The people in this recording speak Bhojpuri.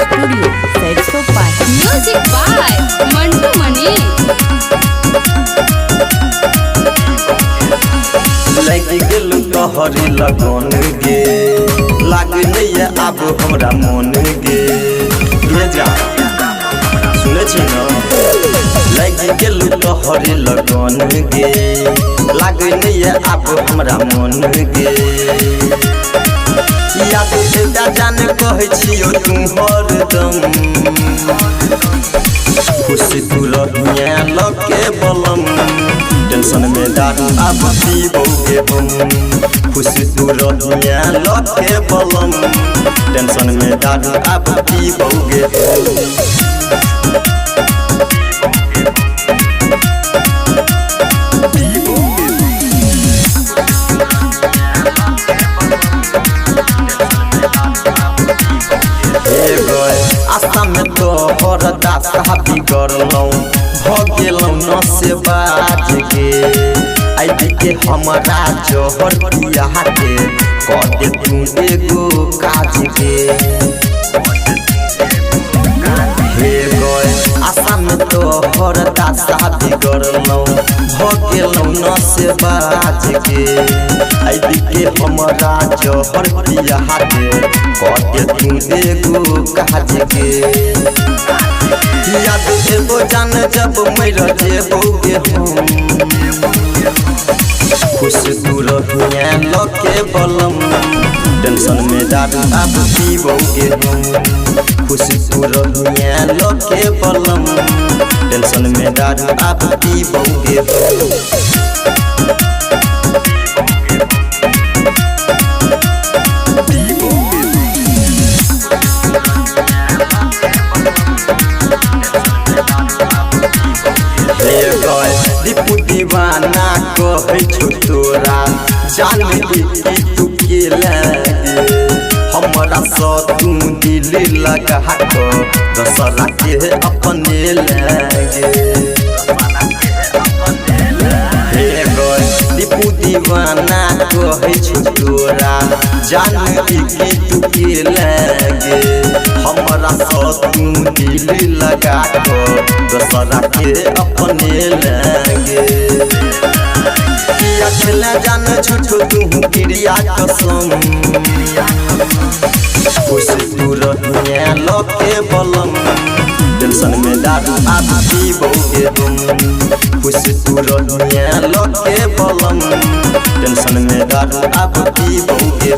स्टूडियो सरसों पाही। म्यूजिक बाय मंटू मनी। लग गेल तोहरी लगन गे लाग नहीं आब हमरा मन गे ये जा सुने छी न लग गेल तोहरी लगन गे लाग नहीं आब हमरा मन गे याद बेटा जान कहै छियो तू हरदम खुशी तू रहिया लके बलम टेंशन में दारू अब पीबोगे हम खुशी तू रहिया लके बलम टेंशन में दारू अब पीबोगे आशा में तो हर दासा बिगड़लौ भगेलौ न से बाज के आई के हमरा जोहर पिया के कर दे तू एगो काज के हे गए आशा में तो हर दासा बिगड़लौ भगेलौ न से बाज के आई के हमरा जोहर पिया के कर दे तू एगो काज के याद एगो जान जब मर जेबोगे हम खुश तू रहिया लके बलम टेंशन में दारू अब पीबोगे हम खुश तू रहिया लके बलम टेंशन में दारू अब पीबोगे दीपू दीवाना कहै छौ तोरा जान तू के लगे हमरा सा तू दिल लगा को दसरा के अपने लगे दीपू दीवाना कहै छौ तोरा जान तू के लगे हमरा सा तू दिल लगा को दसरा के अपने लगे अखिला जान झूठो तू क्रिया कसम खुश तू रहिया लके बलम टेंशन में दारू अब पीबोगे तुम खुश तू रहिया लके बलम टेंशन में दारू अब पीबोगे